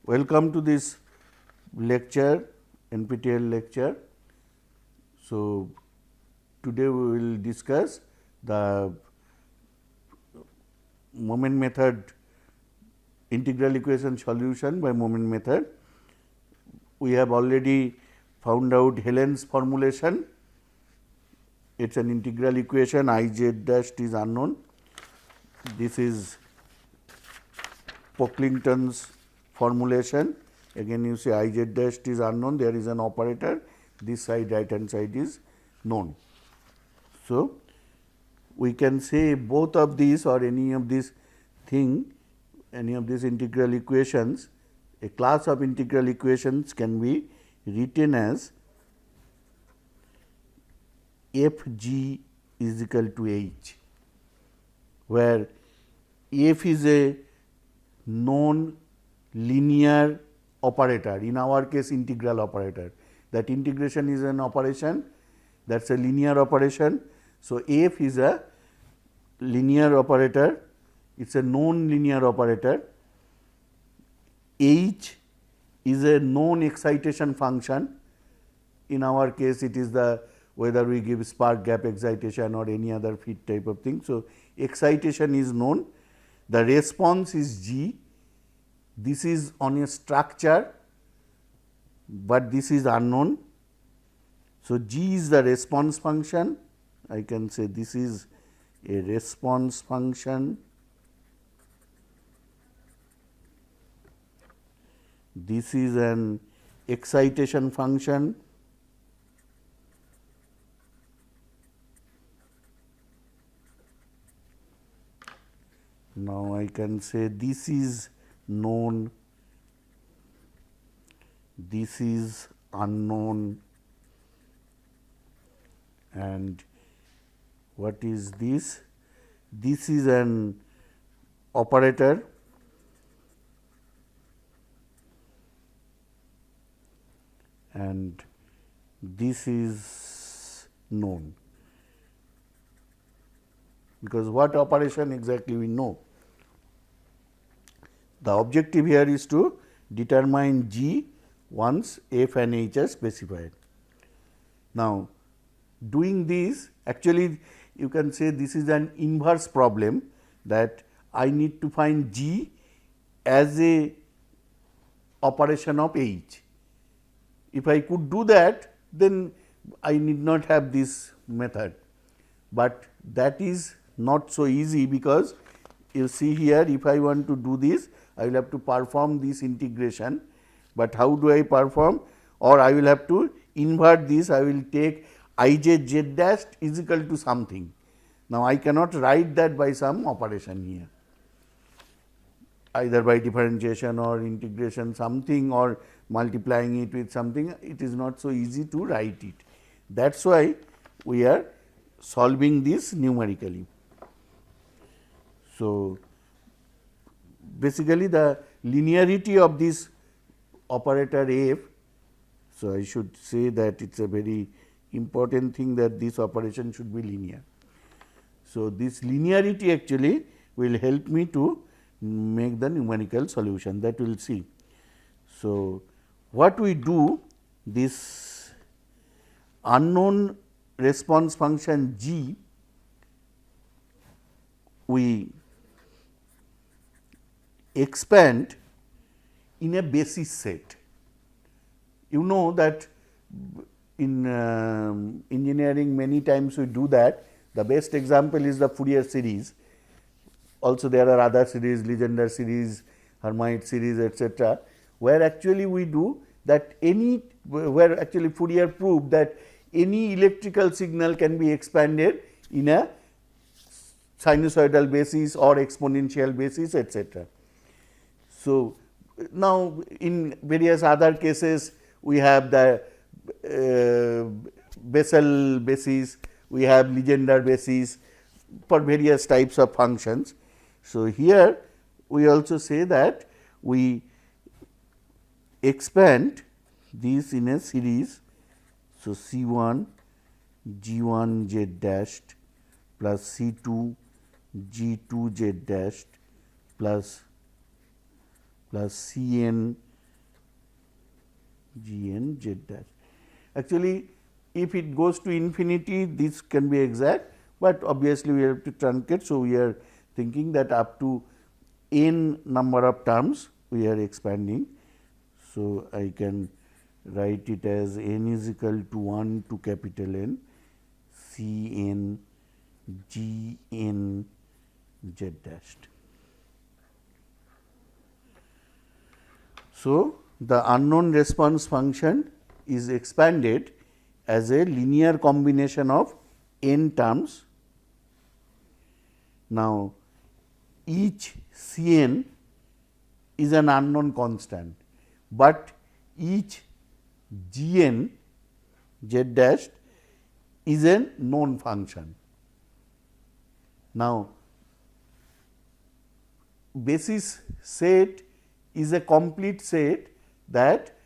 Welcome to this lecture, NPTEL lecture. So, today we will discuss the moment method, integral equation solution by moment method. We have already found out Helen's formulation. It is an integral equation, I z dash is unknown. This is Pocklington's formulation. Again you say I z dash is unknown, there is an operator, this side right hand side is known. So, we can say both of these or any of these thing, any of these integral equations, a class of integral equations can be written as f g is equal to h, where f is a known linear operator, in our case integral operator. That integration is an operation, that is a linear operation. So, f is a linear operator, it is a known linear operator. H is a known excitation function, in our case it is the whether we give spark gap excitation or any other fit type of thing. So, excitation is known, the response is G, this is on a structure, but this is unknown. So, G is the response function, I can say this is a response function, this is an excitation function, now I can say this is known, this is unknown, and what is this? This is an operator, and this is known, because what operation exactly we know. The objective here is to determine G once f and h are specified. Now, doing this, actually you can say this is an inverse problem, that I need to find G as a operation of h. If I could do that, then I need not have this method, but that is not so easy, because you see here, if I want to do this, I will have to perform this integration, but how do I perform? Or I will have to invert this, I will take I j z dash is equal to something. Now, I cannot write that by some operation here, either by differentiation or integration something or multiplying it with something, it is not so easy to write it. That is why we are solving this numerically. So, basically the linearity of this operator f, so I should say that it is a very important thing that this operation should be linear. So, this linearity actually will help me to make the numerical solution, that we will see. So, what we do, this unknown response function G, we expand in a basis set. You know that in engineering many times we do that. The best example is the Fourier series. Also there are other series, Legendre series, Hermite series, etc., where actually we do that where actually Fourier proved that any electrical signal can be expanded in a sinusoidal basis or exponential basis, etc. So, now in various other cases we have the Bessel basis, we have Legendre basis for various types of functions. So, here we also say that we expand these in a series. So, C 1 G 1 Z dashed plus C 2 G 2 Z dashed plus C n g n z dash. Actually, if it goes to infinity, this can be exact, but obviously we have to truncate. So, we are thinking that up to n number of terms we are expanding. So, I can write it as n is equal to 1 to capital N C n g n z dashed. So, the unknown response function is expanded as a linear combination of n terms. Now, each C n is an unknown constant, but each g n z dash is a known function. Now, basis set is a complete set that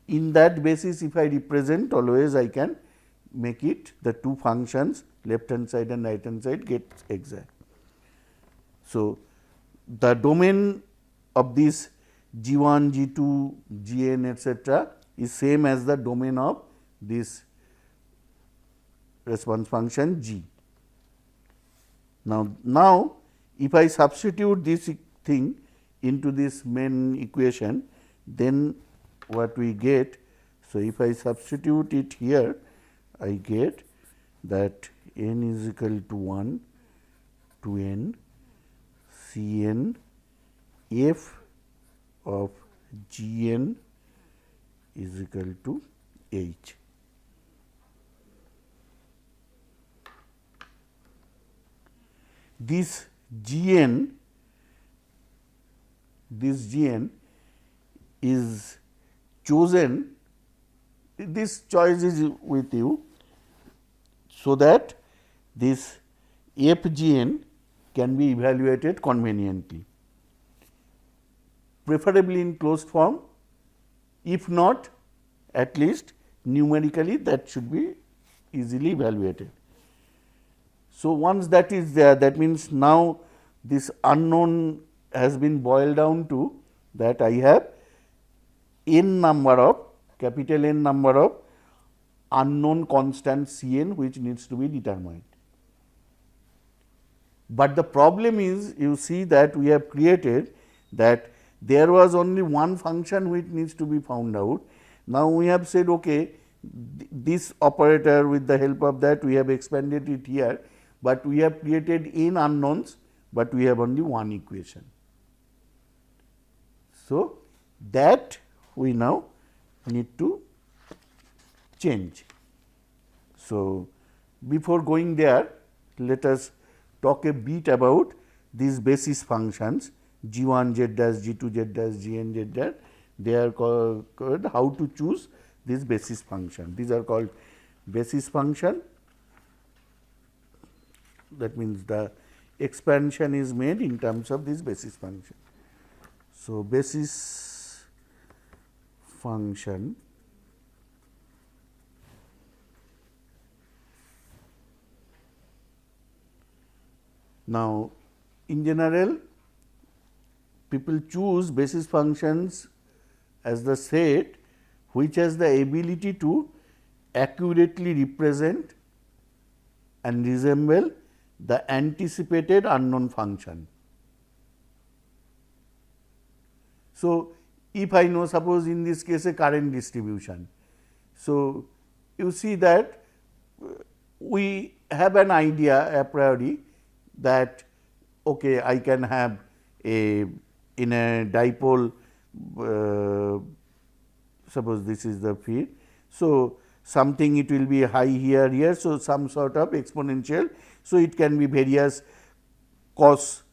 in that basis if I represent always I can make it the two functions left hand side and right hand side get exact. So, the domain of this g 1, g 2, g n etcetera is same as the domain of this response function g. Now, if I substitute this thing into this main equation, then what we get? So, if I substitute it here, I get that n is equal to 1 to n C n f of g n is equal to h. This g n is chosen, this choice is with you, so that this f g n can be evaluated conveniently, preferably in closed form, if not at least numerically that should be easily evaluated. So, once that is there, that means now this unknown has been boiled down to that I have n number of capital N number of unknown constant C n which needs to be determined. But the problem is you see that we have created that there was only one function which needs to be found out. Now, we have said okay, this operator with the help of that we have expanded it here, but we have created n unknowns, but we have only one equation. So, that we now need to change. So, before going there, let us talk a bit about these basis functions g 1 z dash, g 2 z dash, g n z dash. They are called how to choose this basis function. These are called basis function. That means, the expansion is made in terms of this basis function. So, basis function now, in general people choose basis functions as the set which has the ability to accurately represent and resemble the anticipated unknown function. So, if I know suppose in this case a current distribution. So, you see that we have an idea a priori that okay, I can have a in a dipole suppose this is the field. So, something it will be high here. So, some sort of exponential. So, it can be various cos,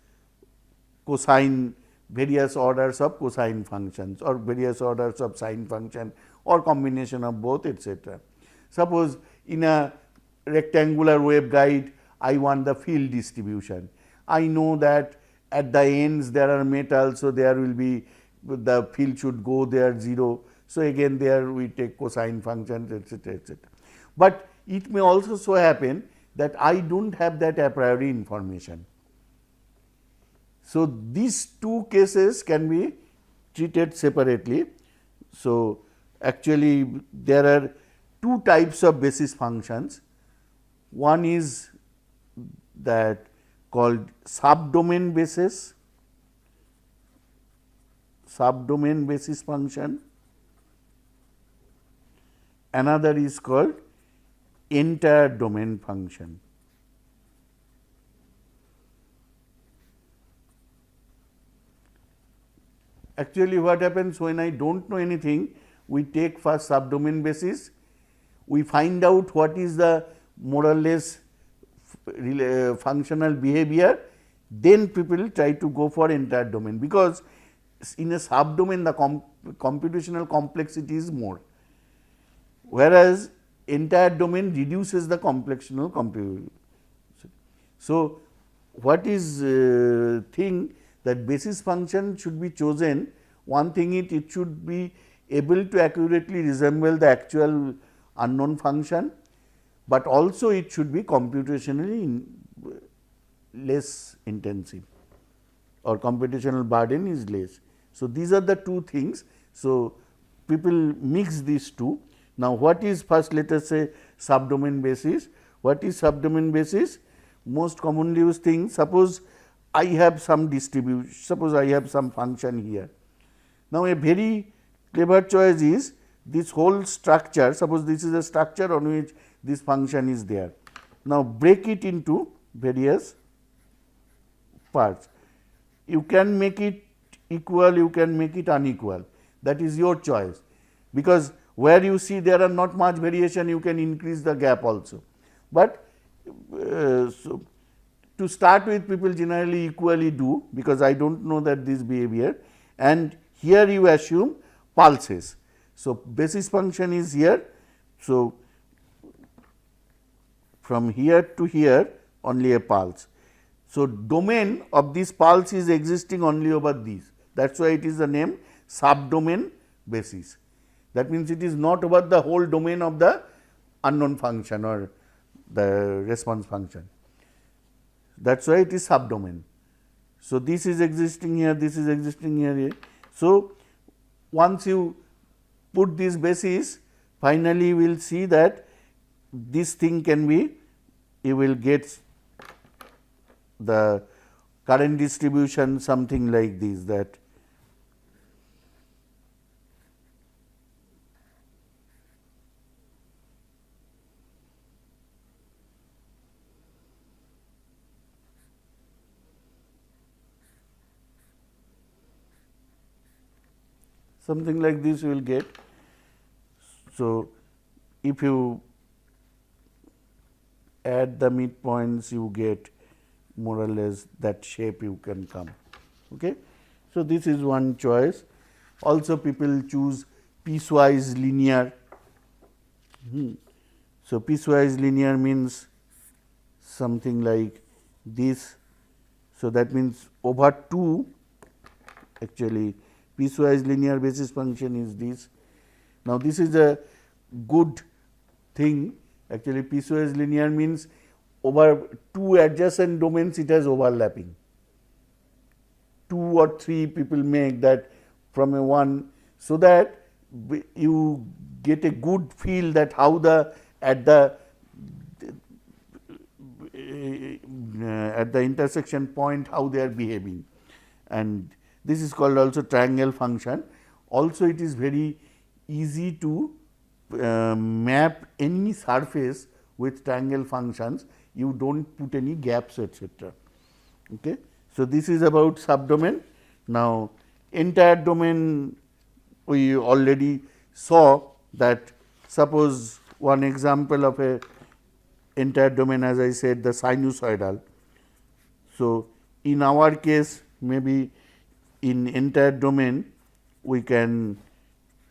cosine, various orders of cosine functions or various orders of sine function or combination of both etcetera. Suppose in a rectangular waveguide I want the field distribution. I know that at the ends there are metals. So, there will be the field should go there 0. So, again there we take cosine functions etcetera etcetera. But it may also so happen that I do not have that a priori information. So, these two cases can be treated separately. So, actually there are two types of basis functions. One is that called subdomain basis function, another is called entire domain function. Actually what happens when I do not know anything, we take first subdomain basis, we find out what is the more or less functional behavior, then people try to go for entire domain, because in a subdomain the computational complexity is more, whereas entire domain reduces the computational complexity. So, what is thing that basis function should be chosen, one thing it should be able to accurately resemble the actual unknown function, but also it should be computationally less intensive, or computational burden is less. So, these are the two things. So, people mix these two. Now, what is first, let us say subdomain basis. What is subdomain basis? Most commonly used thing, suppose I have some distribution, suppose I have some function here. Now, a very clever choice is this whole structure, suppose this is a structure on which this function is there. Now, break it into various parts. You can make it equal, you can make it unequal, that is your choice, because where you see there are not much variation, you can increase the gap also. But so to start with, people generally equally do, because I do not know that this behavior, and here you assume pulses. So, basis function is here. So, from here to here only a pulse. So, domain of this pulse is existing only over these, that is why it is the name subdomain basis. That means, it is not over the whole domain of the unknown function or the response function, that is why it is subdomain. So, this is existing here, this is existing here. So, once you put this basis, finally, you will see that this thing can be, you will get the current distribution something like this, that something like this you will get. So, if you add the midpoints, you get more or less that shape you can come. Okay. So, this is one choice. Also people choose piecewise linear. So, piecewise linear means something like this. So, that means over 2, actually piecewise linear basis function is this. Now, this is a good thing, actually piecewise linear means over 2 adjacent domains it has overlapping. 2 or 3 people make that from a 1, so that you get a good feel that how the at the intersection point how they are behaving, and this is called also triangle function. Also it is very easy to map any surface with triangle functions, you do not put any gaps, etc. Okay. So, this is about subdomain. Now, entire domain we already saw that, suppose one example of a entire domain, as I said, the sinusoidal. So, in our case maybe in entire domain we can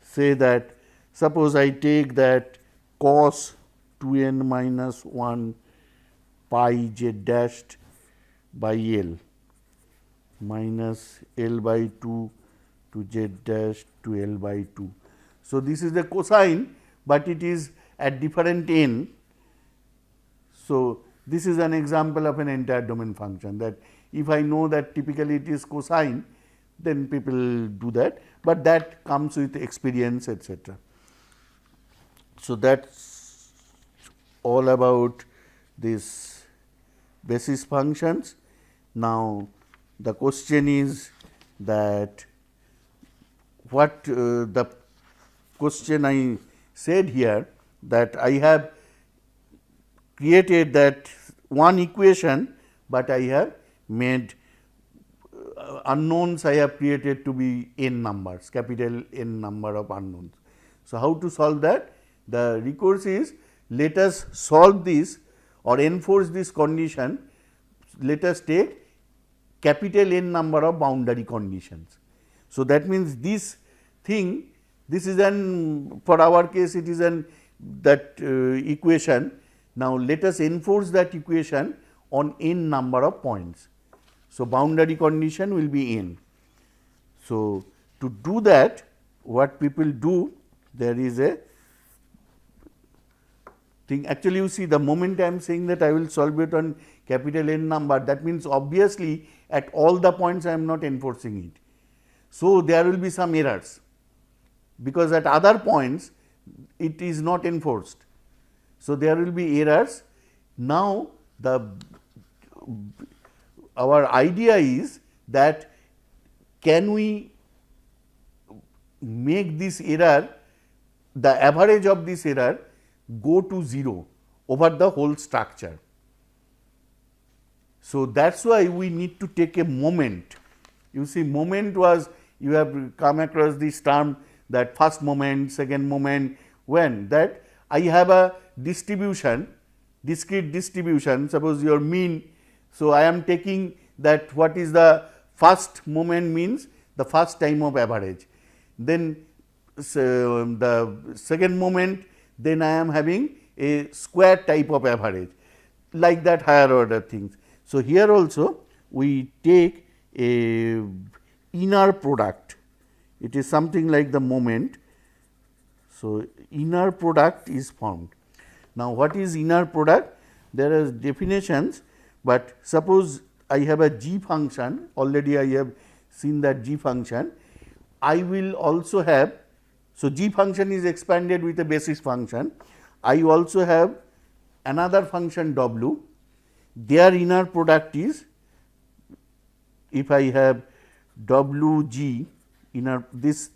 say that, suppose I take that cos 2n minus 1 pi z dashed by L minus L by 2 to z dash to L by 2. So, this is the cosine, but it is at different n. So, this is an example of an entire domain function, that if I know that typically it is cosine, then people do that, but that comes with experience, etc. So, that is all about this basis functions. Now, the question is that what the question I said here, that I have created that one equation, but I have made unknowns I have created to be n numbers, capital N number of unknowns. So, how to solve that? The recourse is, let us solve this or enforce this condition. Let us take capital N number of boundary conditions. So, that means this thing, this is an, for our case it is an that equation. Now, let us enforce that equation on n number of points. So, boundary condition will be n. So, to do that, what people do, there is a thing. Actually, you see, the moment I am saying that I will solve it on capital N number, that means obviously at all the points I am not enforcing it. So, there will be some errors, because at other points it is not enforced. So, there will be errors. Now, our idea is that can we make this error, the average of this error go to 0 over the whole structure. So, that is why we need to take a moment. You see, moment was, you have come across this term, that first moment, second moment, when that I have a distribution, discrete distribution, suppose your mean. So, I am taking that what is the first moment means the first time of average, then the second moment, then I am having a square type of average, like that higher order things. So, here also we take a inner product, it is something like the moment. So, inner product is formed. Now, what is inner product? There are definitions, but suppose I have a g function, already I have seen that g function. I will also have, so g function is expanded with a basis function. I also have another function w, their inner product is, if I have w g inner, this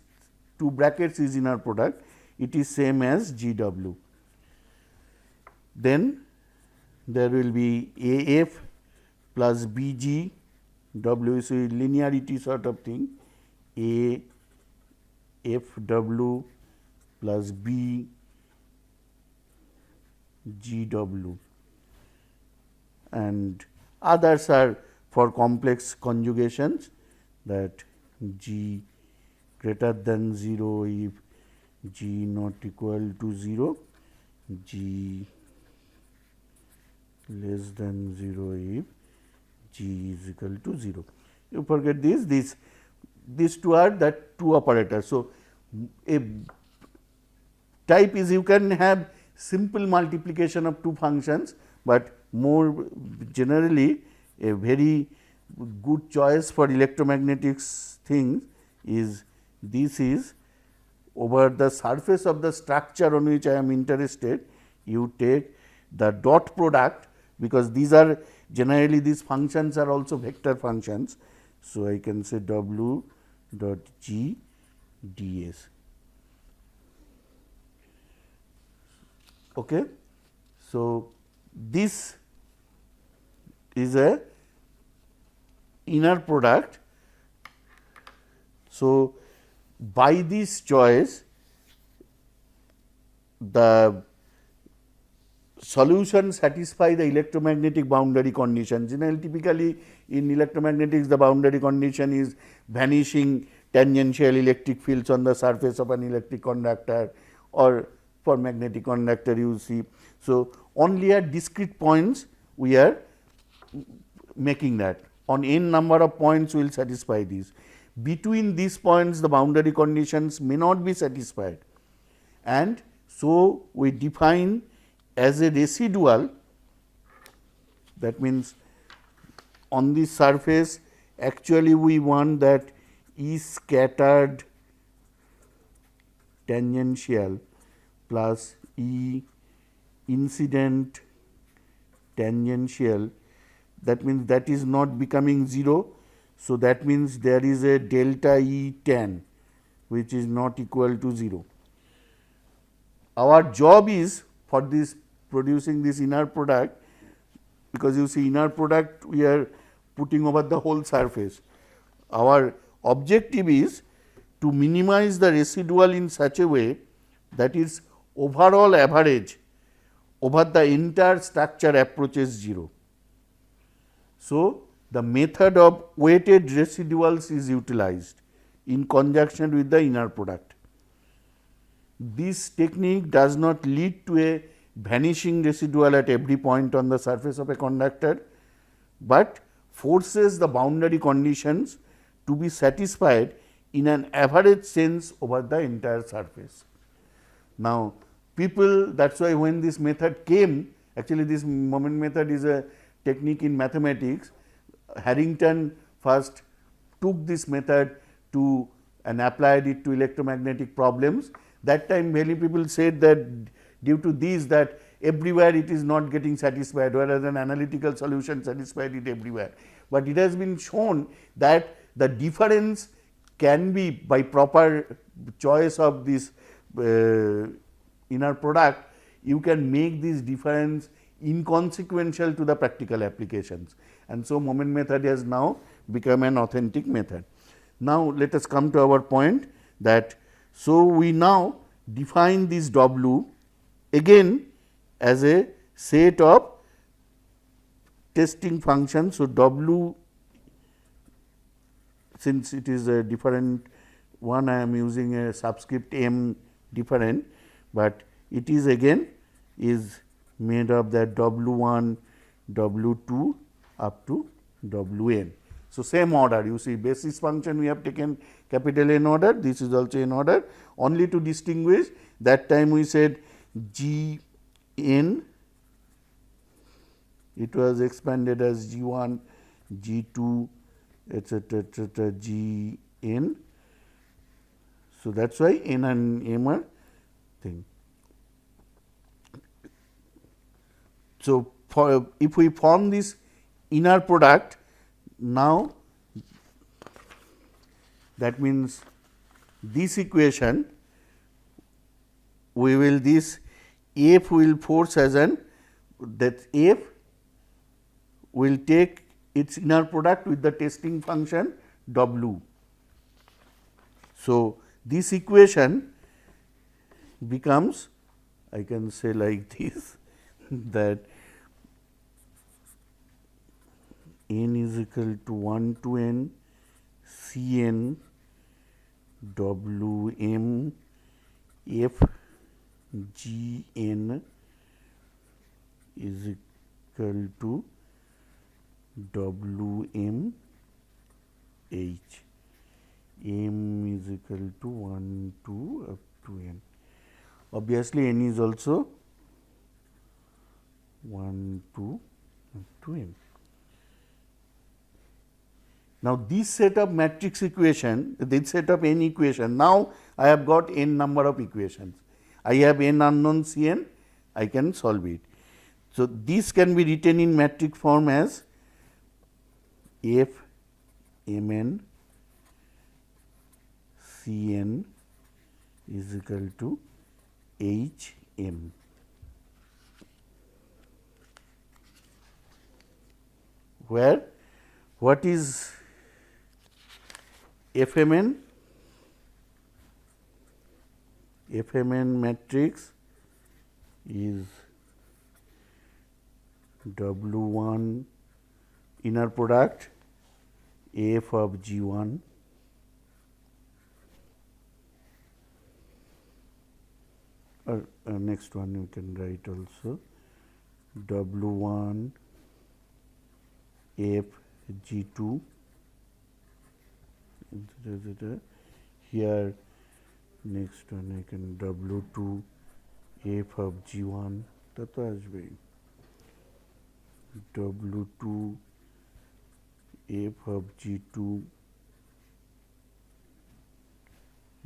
two brackets is inner product, it is same as g w. Then there will be a f plus b g w, so linearity sort of thing, a f w plus b g w, and others are for complex conjugations, that g greater than 0 if g not equal to 0, g less than 0 if g is equal to 0. You forget this, these two are that two operators. So, a type is, you can have simple multiplication of two functions, but more generally a very good choice for electromagnetics things is, this is over the surface of the structure on which I am interested, you take the dot product, because these are generally, these functions are also vector functions. So, I can say w dot g ds. Okay. So, this is a inner product. So, by this choice, the solution satisfy the electromagnetic boundary condition. Generally, typically in electromagnetics, the boundary condition is vanishing tangential electric fields on the surface of an electric conductor, or for magnetic conductor you see. So, only at discrete points we are making that, on n number of points we will satisfy these. Between these points the boundary conditions may not be satisfied, and so we define as a residual, that means on the surface actually we want that E scattered tangential plus E incident tangential, that means that is not becoming 0. So, that means there is a delta E tan which is not equal to 0. Our job is for this producing this inner product, because you see inner product we are putting over the whole surface. Our objective is to minimize the residual in such a way that its overall average over the entire structure approaches 0. So, the method of weighted residuals is utilized in conjunction with the inner product. This technique does not lead to a vanishing residual at every point on the surface of a conductor, but forces the boundary conditions to be satisfied in an average sense over the entire surface. Now, people, that is why when this method came, actually this moment method is a technique in mathematics. Harrington first took this method to and applied it to electromagnetic problems. That time many people said that due to this that everywhere it is not getting satisfied, whereas an analytical solution satisfied it everywhere. But it has been shown that the difference can be, by proper choice of this inner product, you can make this difference inconsequential to the practical applications. And so, moment method has now become an authentic method. Now, let us come to our point that, so we now define this W again as a set of testing functions. So, W, since it is a different one, I am using a subscript m different, but it is again is made of that W1, W2 up to Wn. So, same order, you see basis function we have taken capital N order, this is also in order, only to distinguish. That time we said G n, it was expanded as G1, G2, etc., G n. So, that is why N and M are thing. So, for if we form this inner product, now that means this equation we will, this F will force as an, that F will take its inner product with the testing function W. So, this equation becomes, I can say like this that n is equal to 1 to n C n W m F G n is equal to W m H, m is equal to 1 to up to n. Obviously, n is also 1 to up to n. Now, this set of matrix equation, this set of n equation, now I have got n number of equations. I have n unknown C n, I can solve it. So, this can be written in matrix form as F m n C n is equal to H m. Where what is F m n? F m n matrix is W 1 inner product F of G 1 or next one you can write also W 1 F G 2, here next one I can W 2 F of G 1, that was very W 2 F of G 2,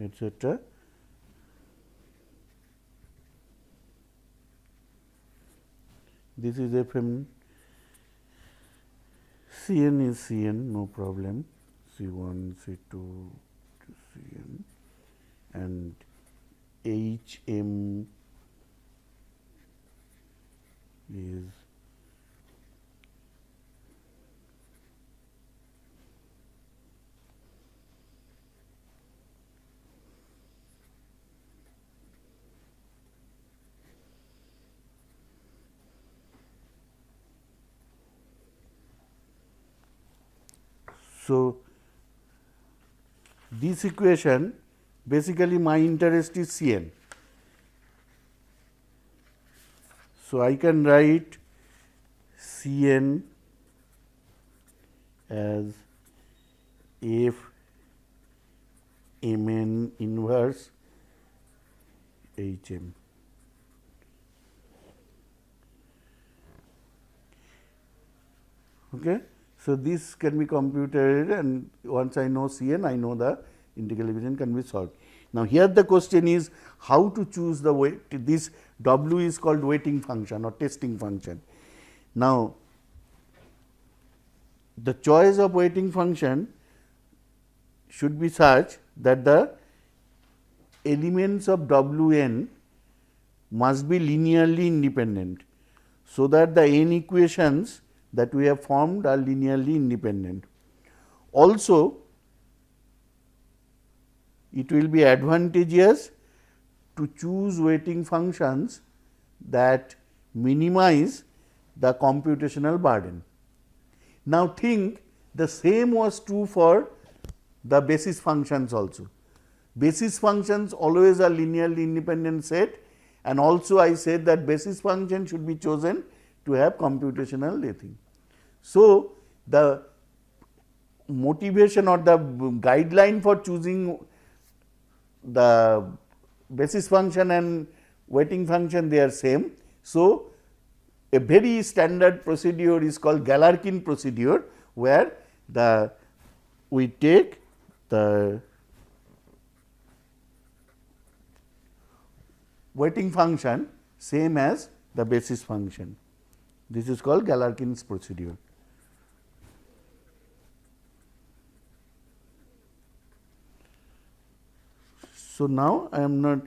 etc. this is FM, Cn is Cn, no problem, C1, C2, Cn, and Hm is so this equation basically my interest is Cn. So, I can write Cn as f Mn inverse Hm. Okay. So, this can be computed, and once I know Cn, I know the integral equation can be solved. Now, here the question is how to choose the weight. This W is called weighting function or testing function. Now, the choice of weighting function should be such that the elements of Wn must be linearly independent, so that the n equations that we have formed are linearly independent. Also, it will be advantageous to choose weighting functions that minimize the computational burden. Now, think the same was true for the basis functions also. Basis functions always are linearly independent set, and also I said that basis function should be chosen to have computational thing. So, the motivation or the guideline for choosing the basis function and weighting function, they are same. So, a very standard procedure is called Galerkin procedure, where we take the weighting function same as the basis function. This is called Galerkin's procedure. So, now I am not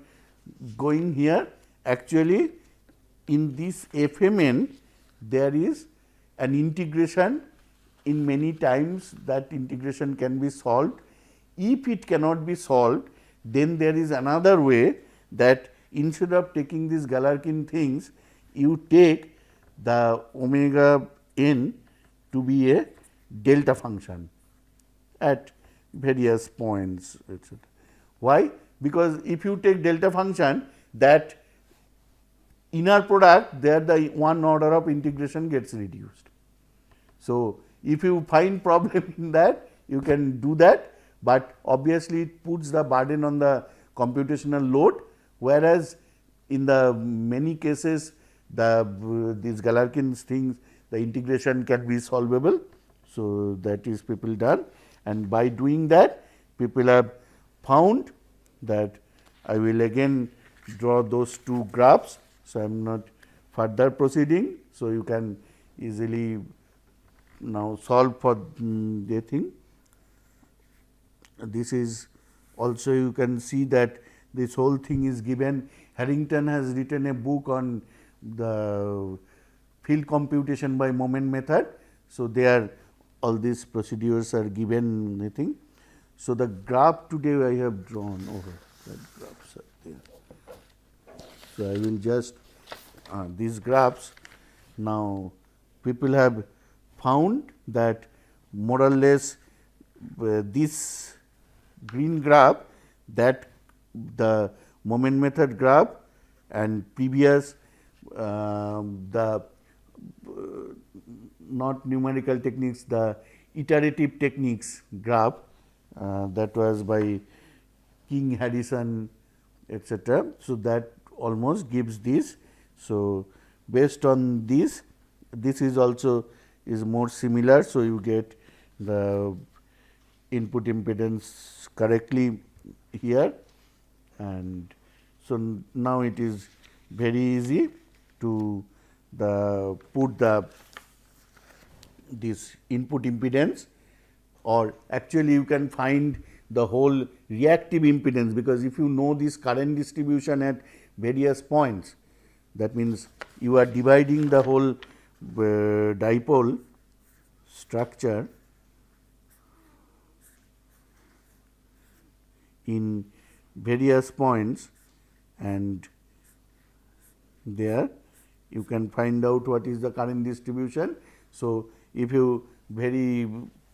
going here. Actually, in this Fmn there is an integration. In many times that integration can be solved. If it cannot be solved, then there is another way, that instead of taking these Galerkin things, you take the omega n to be a delta function at various points, etc. Why? Because if you take delta function, that inner product, there the one order of integration gets reduced. So, if you find problem in that, you can do that, but obviously it puts the burden on the computational load, whereas in the many cases these Galerkin's things, the integration can be solvable. So, that is people done, and by doing that people have found that I will again draw those two graphs. So, I am not further proceeding. So, you can easily now solve for the thing. This is also, you can see that this whole thing is given. Harrington has written a book on the field computation by moment method. So, there all these procedures are given, I think. So, the graph today I have drawn over, that graphs are there. So, I will just these graphs. Now, people have found that more or less this green graph, that the moment method graph and previous the not numerical techniques, the iterative techniques graph that was by King, Harrison, etc. So, that almost gives this. So, based on this, this is also is more similar. So, you get the input impedance correctly here, and so now it is very easy to put this input impedance, or actually you can find the whole reactive impedance, because if you know this current distribution at various points, that means you are dividing the whole dipole structure in various points, and there you can find out what is the current distribution. So, if you very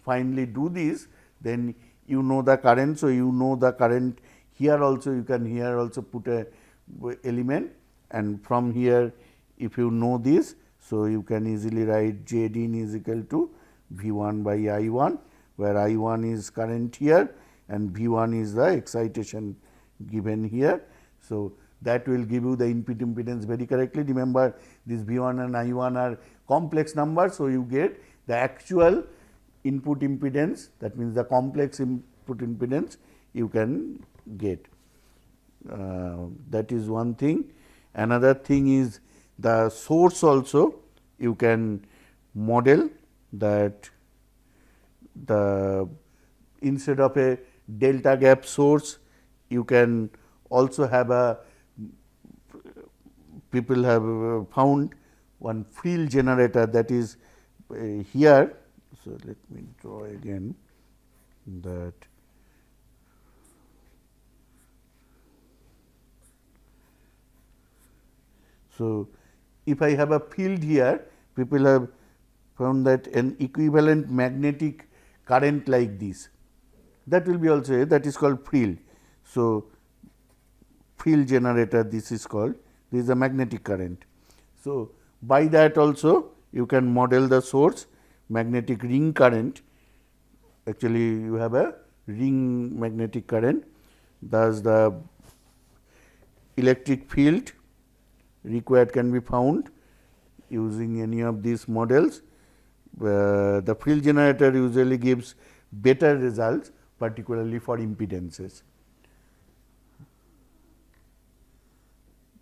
finely do this, then you know the current. So, you know the current here also, you can here also put a element, and from here if you know this, so you can easily write Z in is equal to V 1 by I 1, where I 1 is current here and V 1 is the excitation given here. So, that will give you the input impedance very correctly. Remember, this V 1 and I 1 are complex numbers. So, you get the actual input impedance, that means the complex input impedance you can get. That is one thing. Another thing is the source also you can model, that instead of a delta gap source, you can also have people have found one field generator, that is here. So, let me draw again that. So, if I have a field here, people have found that an equivalent magnetic current like this, that will be also that is called field. So, field generator, this is called, this is a magnetic current. So, by that also you can model the source magnetic ring current. Actually, you have a ring magnetic current, thus the electric field required can be found using any of these models. The field generator usually gives better results, particularly for impedances.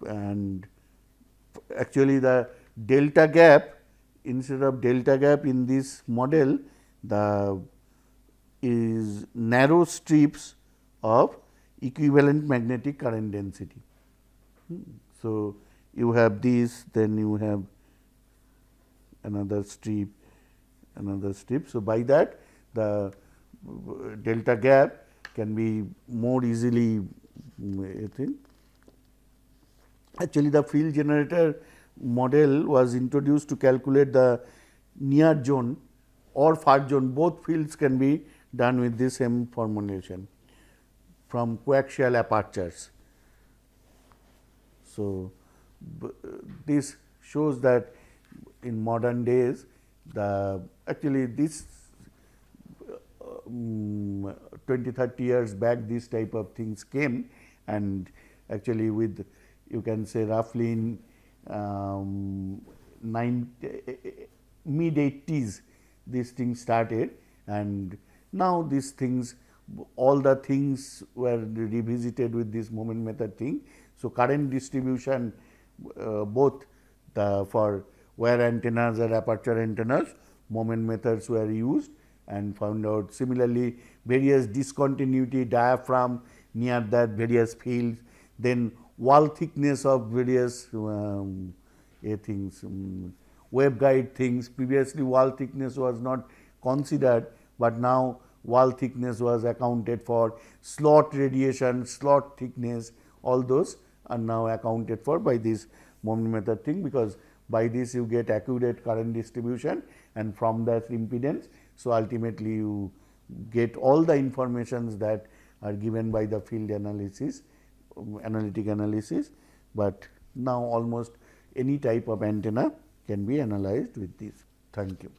And actually, the delta gap, instead of delta gap in this model, the is narrow strips of equivalent magnetic current density. So, you have this, then you have another strip, another strip. So, by that the delta gap can be more easily I think. Actually, the field generator model was introduced to calculate the near zone or far zone. Both fields can be done with the same formulation from coaxial apertures. So, this shows that in modern days, the actually this 20-30 years back, this type of things came, and actually with you can say roughly in mid 80s these things started, and now these things, all the things were revisited with this moment method thing. So, current distribution both for wire antennas or aperture antennas, moment methods were used and found out. Similarly, various discontinuity diaphragm near that various fields, then wall thickness of various things, waveguide things. Previously, wall thickness was not considered, but now wall thickness was accounted for. Slot radiation, slot thickness, all those are now accounted for by this moment method thing, because by this you get accurate current distribution and from that impedance. So, ultimately you get all the informations that are given by the field analysis, analytic analysis, but now almost any type of antenna can be analyzed with this. Thank you.